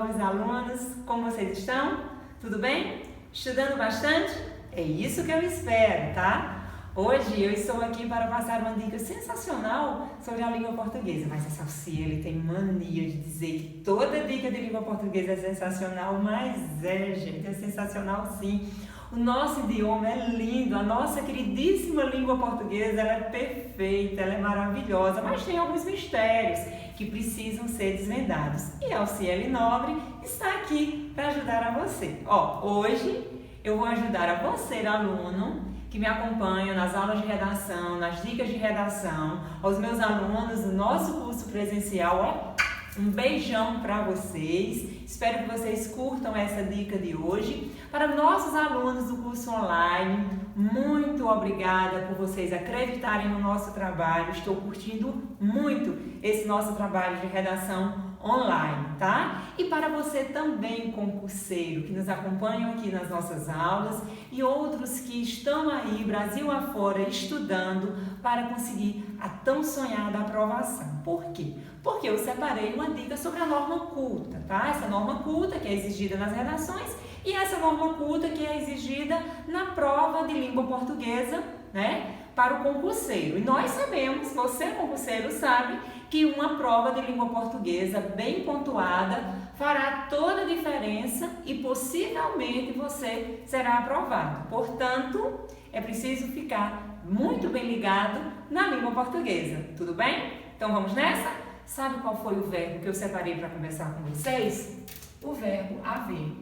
nobres alunos, como vocês estão? Tudo bem? Estudando bastante? É isso que eu espero, tá? Hoje eu estou aqui para passar uma dica sensacional sobre a língua portuguesa, mas essa Alciele tem mania de dizer que toda dica de língua portuguesa é sensacional, mas gente, é sensacional sim. O nosso idioma é lindo, a nossa queridíssima língua portuguesa, ela é perfeita, ela é maravilhosa, mas tem alguns mistérios que precisam ser desvendados. E a Alciele Nobre está aqui para ajudar a você. Hoje eu vou ajudar a você, aluno, que me acompanham nas aulas de redação, nas dicas de redação, aos meus alunos do nosso curso presencial, um beijão para vocês, espero que vocês curtam essa dica de hoje. Para nossos alunos do curso online, muito obrigada por vocês acreditarem no nosso trabalho, estou curtindo muito esse nosso trabalho de redação online, tá? E para você também, concurseiro, que nos acompanham aqui nas nossas aulas e outros que estão aí, Brasil afora, estudando para conseguir a tão sonhada aprovação. Por quê? Porque eu separei uma dica sobre a norma culta, tá? Essa norma culta que é exigida nas redações e essa norma culta que é exigida na prova de língua portuguesa, né? Para o concurseiro. E nós sabemos, você concurseiro sabe, que uma prova de língua portuguesa bem pontuada fará toda a diferença e possivelmente você será aprovado. Portanto, é preciso ficar muito bem ligado na língua portuguesa, tudo bem? Então vamos nessa? Sabe qual foi o verbo que eu separei para conversar com vocês? O verbo haver.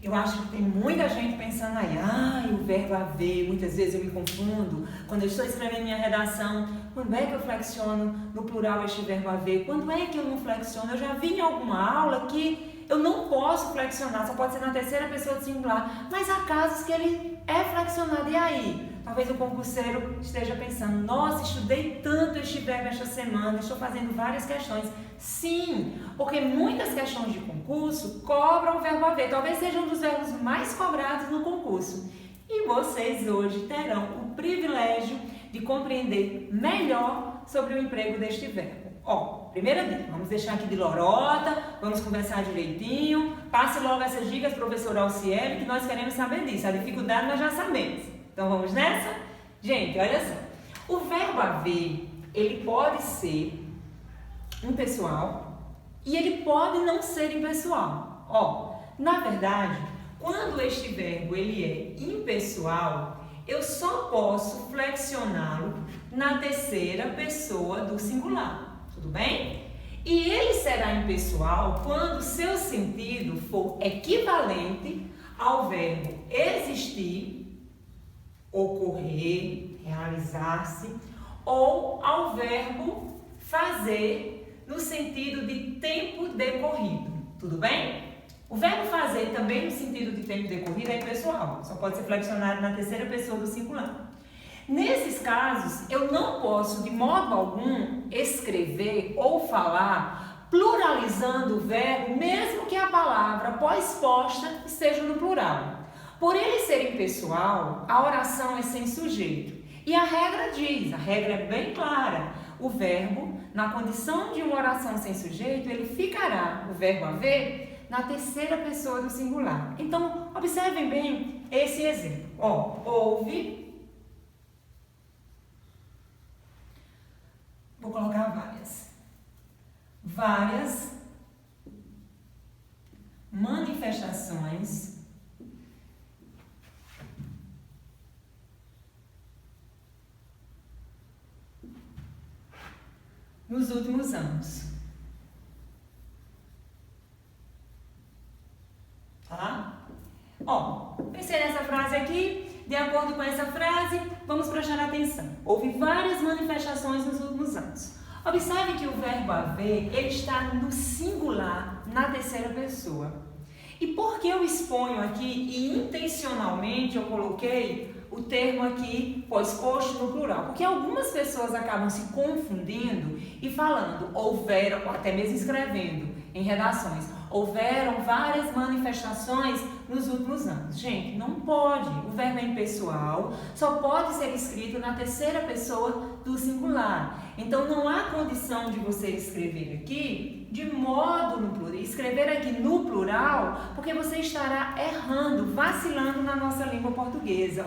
Eu acho que tem muita gente pensando aí, o verbo haver, muitas vezes eu me confundo. Quando eu estou escrevendo minha redação, quando é que eu flexiono no plural este verbo haver? Quando é que eu não flexiono? Eu já vi em alguma aula que eu não posso flexionar, só pode ser na terceira pessoa do singular, mas há casos que ele é flexionado, e aí? Talvez o concurseiro esteja pensando, nossa, estudei tanto este verbo esta semana, estou fazendo várias questões. Sim, porque muitas questões de concurso cobram o verbo haver, talvez seja um dos verbos mais cobrados no concurso. E vocês hoje terão o privilégio de compreender melhor sobre o emprego deste verbo. Primeira dica, vamos deixar aqui de lorota, vamos conversar direitinho, passe logo essas dicas, professor Alciele, que nós queremos saber disso, a dificuldade nós já sabemos. Então vamos nessa? Gente, olha só, o verbo haver, ele pode ser impessoal e ele pode não ser impessoal. Na verdade, quando este verbo ele é impessoal, eu só posso flexioná-lo na terceira pessoa do singular, tudo bem? E ele será impessoal quando seu sentido for equivalente ao verbo existir, ocorrer, realizar-se, ou ao verbo fazer no sentido de tempo decorrido, tudo bem? O verbo fazer também no sentido de tempo decorrido é impessoal, só pode ser flexionado na terceira pessoa do singular. Nesses casos, eu não posso de modo algum escrever ou falar pluralizando o verbo, mesmo que a palavra pós-posta esteja no plural. Por ele ser impessoal, a oração é sem sujeito. E a regra diz, a regra é bem clara, o verbo, na condição de uma oração sem sujeito, ele ficará, o verbo haver, na terceira pessoa do singular. Então, observem bem esse exemplo. Houve, vou colocar várias manifestações nos últimos anos. Tá? Pensei nessa frase aqui, de acordo com essa frase, vamos prestar atenção. Houve várias manifestações nos últimos anos. Observe que o verbo haver, ele está no singular, na terceira pessoa. E por que eu exponho aqui, e intencionalmente eu coloquei o termo aqui pós-posto no plural? Porque algumas pessoas acabam se confundindo e falando, houveram, ou até mesmo escrevendo em redações, houveram várias manifestações nos últimos anos. Gente, não pode. O verbo é impessoal, só pode ser escrito na terceira pessoa do singular. Então, não há condição de você escrever aqui de modo no plural. Escrever aqui no plural, porque você estará errando, vacilando na nossa língua portuguesa.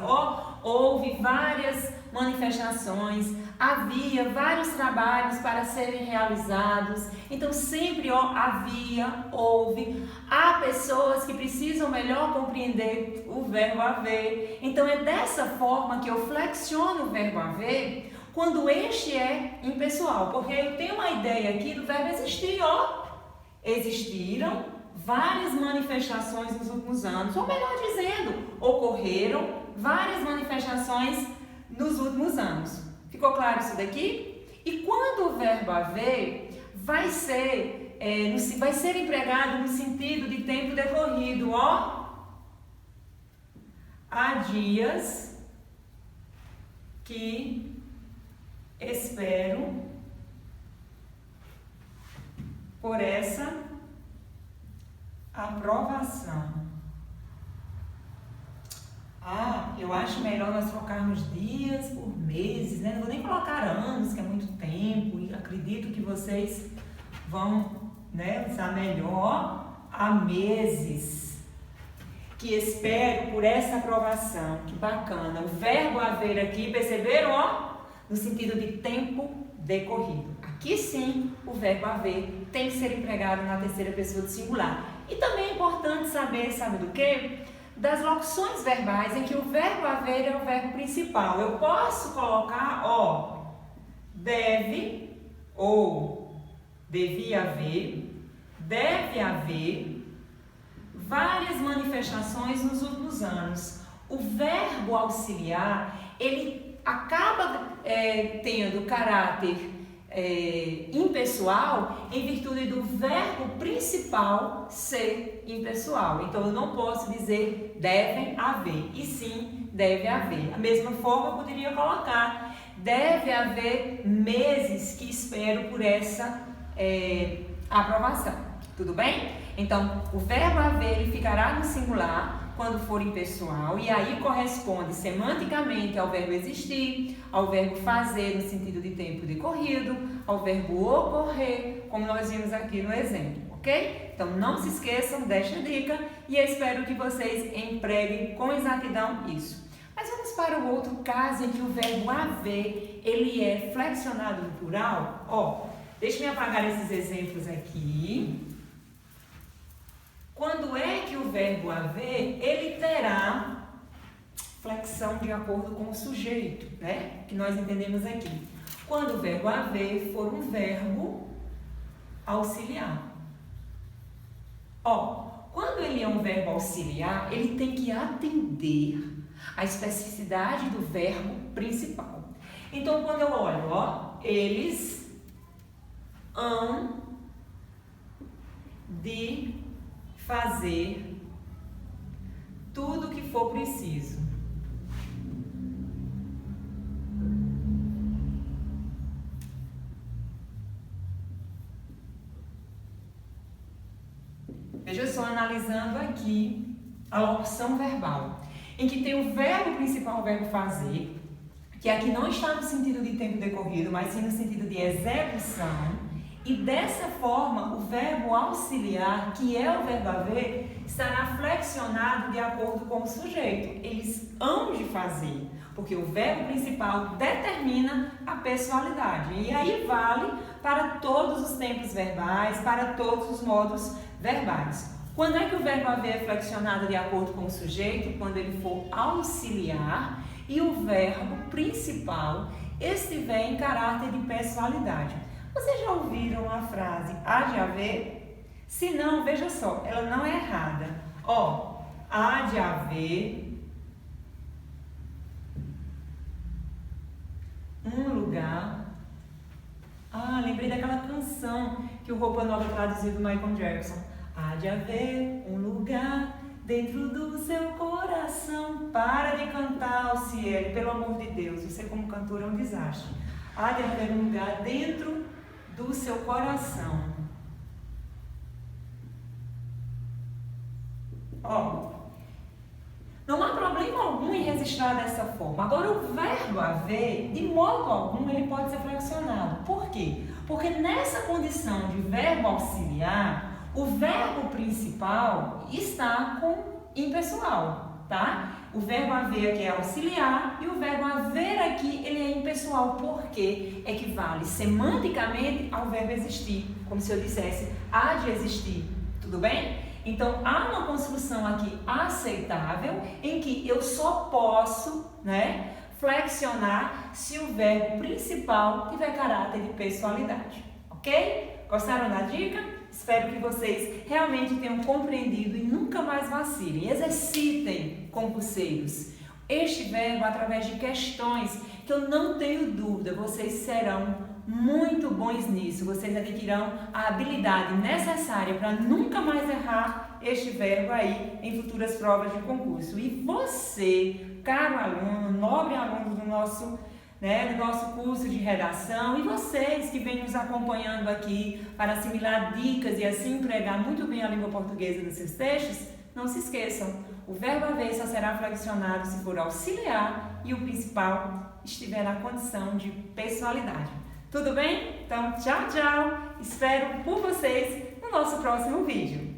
Houve várias manifestações, havia vários trabalhos para serem realizados. Então, sempre havia, houve. Há pessoas que precisam melhor compreender o verbo haver. Então, é dessa forma que eu flexiono o verbo haver quando este é impessoal, porque eu tenho uma ideia aqui do verbo existir, Existiram várias manifestações nos últimos anos, ou melhor dizendo, ocorreram várias manifestações nos últimos anos. Ficou claro isso daqui? E quando o verbo haver vai ser empregado no sentido de tempo decorrido, há dias que espero por essa aprovação. Eu acho melhor nós trocarmos dias por meses, né? Não vou nem colocar anos, que é muito tempo, e acredito que vocês vão, usar melhor há meses. Que espero por essa aprovação. Que bacana. O verbo haver aqui, perceberam, no sentido de tempo decorrido. Aqui sim, o verbo haver tem que ser empregado na terceira pessoa do singular. E também é importante saber, sabe do quê? Das locuções verbais em que o verbo haver é o verbo principal. Eu posso colocar, deve ou devia haver, deve haver várias manifestações nos últimos anos. O verbo auxiliar, ele acaba tendo caráter impessoal em virtude do verbo principal ser impessoal. Então, eu não posso dizer devem haver, e sim deve haver. A mesma forma, eu poderia colocar deve haver meses que espero por essa aprovação. Tudo bem? Então, o verbo haver ele ficará no singular quando for impessoal, e aí corresponde semanticamente ao verbo existir, ao verbo fazer no sentido de tempo decorrido, ao verbo ocorrer, como nós vimos aqui no exemplo, ok? Então não se esqueçam desta dica e eu espero que vocês empreguem com exatidão isso. Mas vamos para o outro caso em que o verbo haver, ele é flexionado no plural. Deixa eu apagar esses exemplos aqui. Quando é que o verbo haver, ele terá flexão de acordo com o sujeito, né? Que nós entendemos aqui. Quando o verbo haver for um verbo auxiliar. Quando ele é um verbo auxiliar, ele tem que atender à especificidade do verbo principal. Então, quando eu olho, eles hão de fazer tudo o que for preciso. Veja só, analisando aqui a locução verbal, em que tem o verbo principal, o verbo fazer, que aqui não está no sentido de tempo decorrido, mas sim no sentido de execução. E dessa forma, o verbo auxiliar, que é o verbo haver, estará flexionado de acordo com o sujeito. Eles hão de fazer, porque o verbo principal determina a pessoalidade. E aí vale para todos os tempos verbais, para todos os modos verbais. Quando é que o verbo haver é flexionado de acordo com o sujeito? Quando ele for auxiliar e o verbo principal estiver em caráter de pessoalidade. Vocês já ouviram a frase há de haver? Se não, veja só, ela não é errada. Há de haver um lugar. Lembrei daquela canção que o Roupa Nova traduziu do Michael Jackson. Há de haver um lugar dentro do seu coração. Para de cantar, Alciele, pelo amor de Deus. Você como cantor é um desastre. Há de haver um lugar dentro do seu coração. deixar dessa forma. Agora, o verbo haver, de modo algum, ele pode ser flexionado. Por quê? Porque nessa condição de verbo auxiliar, o verbo principal está com impessoal, tá? O verbo haver aqui é auxiliar e o verbo haver aqui ele é impessoal, porque equivale semanticamente ao verbo existir, como se eu dissesse há de existir, tudo bem? Então, há uma construção aqui aceitável em que eu só posso, flexionar se o verbo principal tiver caráter de pessoalidade, ok? Gostaram da dica? Espero que vocês realmente tenham compreendido e nunca mais vacilem. Exercitem, concurseiros, este verbo através de questões que eu não tenho dúvida, vocês serão muito bons nisso. Vocês adquirirão a habilidade necessária para nunca mais errar este verbo aí em futuras provas de concurso. E você, caro aluno, nobre aluno do nosso curso de redação, e vocês que vêm nos acompanhando aqui para assimilar dicas e assim empregar muito bem a língua portuguesa nos seus textos, não se esqueçam, o verbo haver só será flexionado se for auxiliar e o principal estiver na condição de pessoalidade. Tudo bem? Então, tchau, tchau! Espero por vocês no nosso próximo vídeo.